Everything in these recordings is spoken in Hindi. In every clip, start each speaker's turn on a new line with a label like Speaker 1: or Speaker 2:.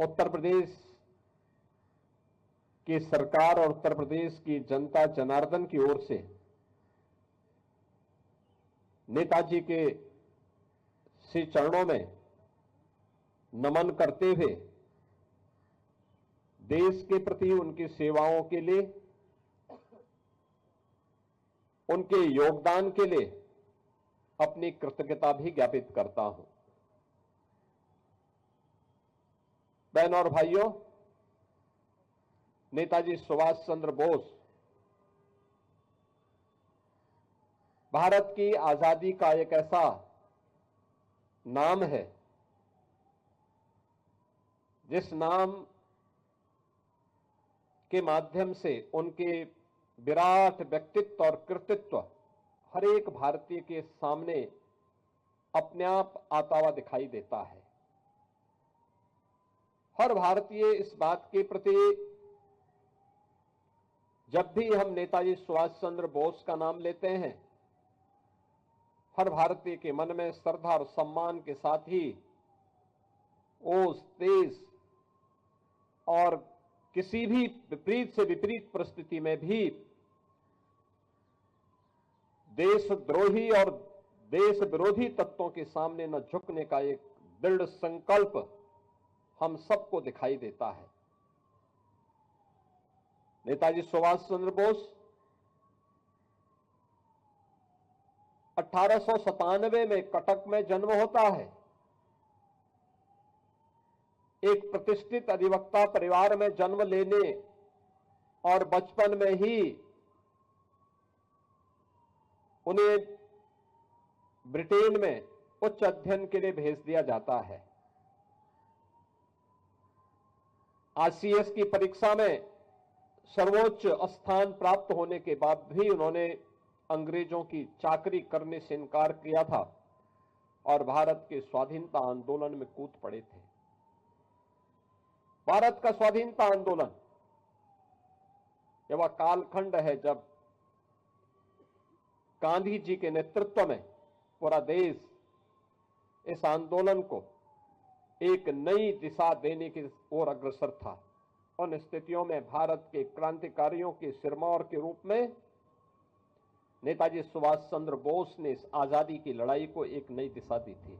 Speaker 1: उत्तर प्रदेश की सरकार और उत्तर प्रदेश की जनता जनार्दन की ओर से नेताजी के श्री चरणों में नमन करते हुए देश के प्रति उनकी सेवाओं के लिए, उनके योगदान के लिए अपनी कृतज्ञता भी ज्ञापित करता हूं। बहनों और भाइयों, नेताजी सुभाष चंद्र बोस भारत की आजादी का एक ऐसा नाम है जिस नाम के माध्यम से उनके विराट व्यक्तित्व और कृतित्व हर एक भारतीय के सामने अपने आप आता हुआ दिखाई देता है। हर भारतीय इस बात के प्रति जब भी हम नेताजी सुभाष चंद्र बोस का नाम लेते हैं, हर भारतीय के मन में श्रद्धा और सम्मान के साथ ही ओस, तेज और किसी भी विपरीत से विपरीत परिस्थिति में भी देशद्रोही और देश विरोधी तत्वों के सामने न झुकने का एक दृढ़ संकल्प हम सबको दिखाई देता है। नेताजी सुभाष चंद्र बोस 1897 में कटक में जन्म होता है। एक प्रतिष्ठित अधिवक्ता परिवार में जन्म लेने और बचपन में ही उन्हें ब्रिटेन में उच्च अध्ययन के लिए भेज दिया जाता है। आईसीएस की परीक्षा में सर्वोच्च स्थान प्राप्त होने के बाद भी उन्होंने अंग्रेजों की चाकरी करने से इनकार किया था और भारत के स्वाधीनता आंदोलन में कूद पड़े थे। भारत का स्वाधीनता आंदोलन यह वह कालखंड है जब गांधी जी के नेतृत्व में पूरा देश इस आंदोलन को एक नई दिशा देने की ओर अग्रसर था। उन स्थितियों में भारत के क्रांतिकारियों के सिरमौर के रूप में नेताजी सुभाष चंद्र बोस ने इस आजादी की लड़ाई को एक नई दिशा दी थी।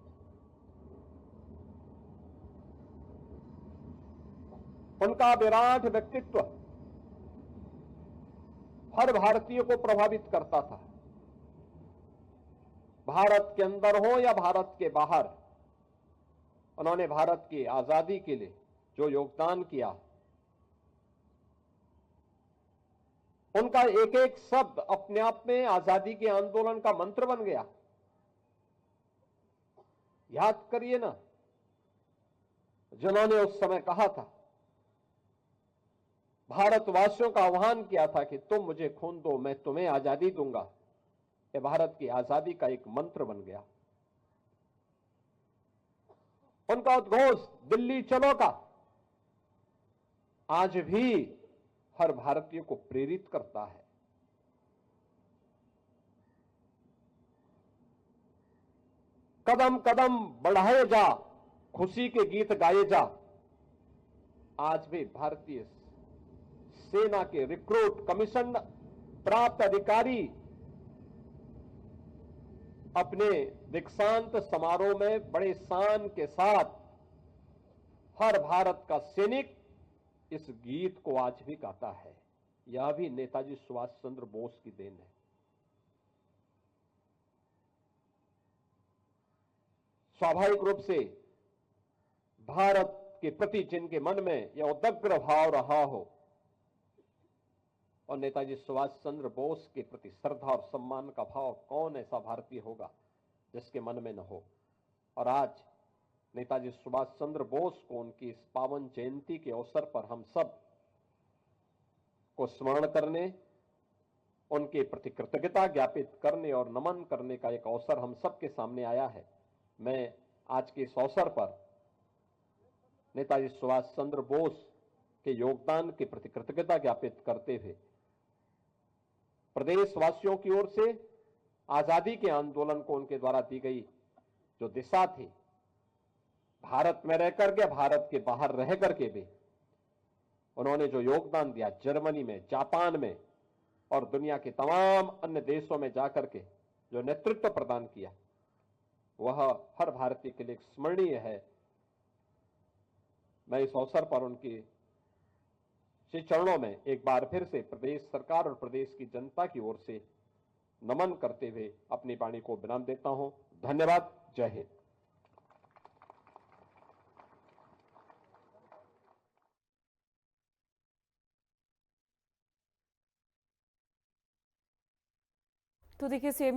Speaker 1: उनका विराट व्यक्तित्व हर भारतीय को प्रभावित करता था। भारत के अंदर हो या भारत के बाहर, उन्होंने भारत की आजादी के लिए जो योगदान किया, उनका एक एक शब्द अपने आप में आजादी के आंदोलन का मंत्र बन गया। याद करिए ना, जिन्होंने उस समय कहा था, भारतवासियों का आह्वान किया था कि तुम मुझे खून दो, मैं तुम्हें आजादी दूंगा। यह भारत की आजादी का एक मंत्र बन गया। उनका उद्घोष दिल्ली चलो का आज भी हर भारतीय को प्रेरित करता है। कदम कदम बढ़ाए जा, खुशी के गीत गाए जा। आज भी भारतीय सेना के रिक्रूट, कमीशन प्राप्त अधिकारी अपने दीक्षांत समारोह में बड़े शान के साथ हर भारत का सैनिक इस गीत को आज भी गाता है। यह भी नेताजी सुभाष चंद्र बोस की देन है। स्वाभाविक रूप से भारत के प्रति जिनके मन में यह उदग्र भाव रहा हो और नेताजी सुभाष चंद्र बोस के प्रति श्रद्धा और सम्मान का भाव, कौन ऐसा भारतीय होगा जिसके मन में न हो। और आज नेताजी सुभाष चंद्र बोस को उनकी इस पावन जयंती के अवसर पर हम सब को स्मरण करने, उनके प्रति कृतज्ञता ज्ञापित करने और नमन करने का एक अवसर हम सबके सामने आया है। मैं आज के इस अवसर पर नेताजी सुभाष चंद्र बोस के योगदान के प्रति कृतज्ञता ज्ञापित करते हुए प्रदेशवासियों की ओर से आजादी के आंदोलन को उनके द्वारा दी गई जो दिशा थी, भारत में रह करके, भारत के बाहर रह करके भी उन्होंने जो योगदान दिया, जर्मनी में, जापान में और दुनिया के तमाम अन्य देशों में जाकर के जो नेतृत्व प्रदान किया, वह हर भारतीय के लिए स्मरणीय है। मैं इस अवसर पर उनकी श्री चरणों में एक बार फिर से प्रदेश सरकार और प्रदेश की जनता की ओर से नमन करते हुए अपनी वाणी को विराम देता हूं। धन्यवाद। जय हिंद।
Speaker 2: तो देखिए, सीएम